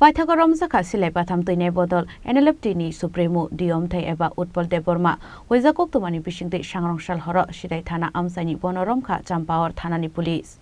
Paithago Romjakha Sidhai Patham Toinai Bodol NLFT ni Supremo D.Omthai eba Utpal Debbarma Hoizakok tumani bisingte sangrongshal horo Sidhai Thana Amchaini Romjakha Champawar Thana ni police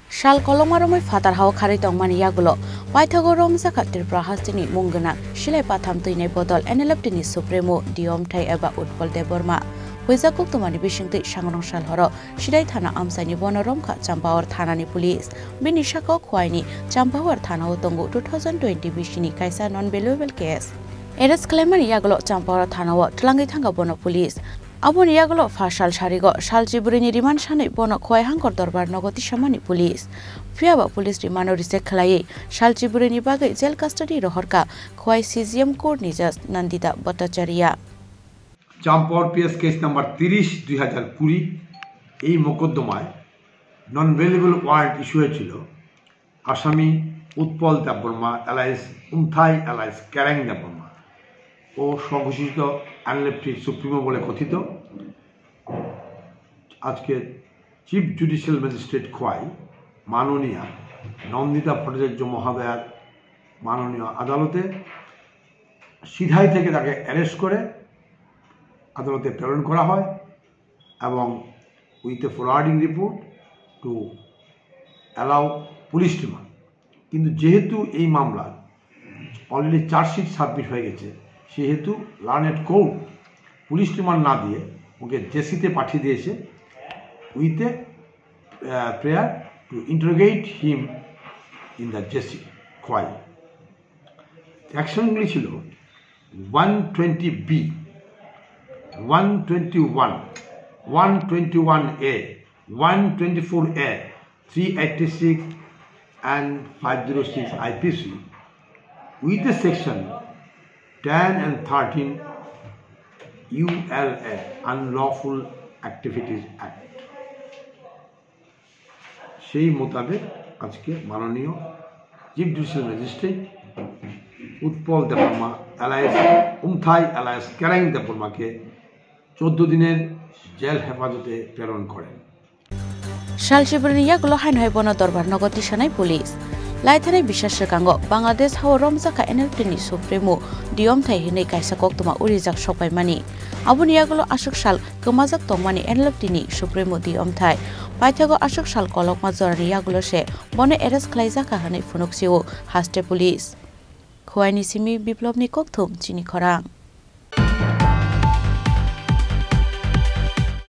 Shal kolomaromoi fatar hawa khari tongmani yagulo Paithago Romjakha Tripura hastini mungana Sidhai Patham Toinai Bodol NLFT ni Supremo D.Omthai eba Utpal Debbarma Hoizakok tumani bisingte sangrongshal horo Sidhai Thana Amchaini Romjakha Champawar Thana ni police bini shako khwaini Champawar Thana utongo 2020 bishini kaisa non-valuable case Arrest claimant yagulo Champawar Thana wa tlangi thanga bono police Aboni yagulo fashal sharigo shaljiburini remand shanai bono khwai hangkor dorbar nogoti shamani police Fiaba police remand risek khlai shaljiburini bagai jail custody rohorka khwai CGM court nijas Nandita Bhattacharya Champawar PS case number 30/2020 এই মোকদ্দমায় নন ভেলিবল warrant issue হয়েছিল আসামি Utpal Debbarma alias Umthai alias ক্যারাং Debbarma ও সংঘোষিত NLFT supremo বলে কথিত আজকে chief judicial magistrate Khowai মাননীয় নন্দিতা ভট্টাচার্য মহোদয়ার মাননীয় আদালতে সিধাই থেকে তাকে অ্যারেস্ট করে আদালতে প্রেরণ করা হয় এবং with a forwarding report to allow police remand কিন্তু যেহেতু এই মামলা অলরেডি চার্জশিট সাবমিট হয়ে গেছে সেহেতু লার্নেড কোর্ট পুলিশ রিমান্ড না দিয়ে ওকে জেসিতে পাঠিয়ে দিয়েছে with a prayer to interrogate him in the JC Khowai অ্যাকশনগুলি ছিল 120B 121 121A, 124A, 386 and 506 IPC with the section 10 and 13 ULA Unlawful Activities Act. সেই মোতাবেক আজকে মাননীয় chief judicial magistrate Utpal Debbarma alias Umthai alias Karang দেববর্মাকে 14 দিনের জেল হেফাজতে প্রেরণ করেন শালজিবুরিনি ইয়াগুলো হাইনহাই বনো দরবার নগতি সানাই পুলিশ লাইথানাই বিশ্বাস কাঙ্গো বাংলাদেশ হাও রমজাখা NLFT ni Supremo D.Omthai hinai kaisa koktuma urijak sopaimani abuni yagulo ashok sal kemajak tongmani NLFT ni Supremo D.Omthai Paithago ashok sal kolokma jorani yagulo se bone arrest khlaijaka hanai phunuksiu haste police khwaini simi biplobni kokthum Chini Khorang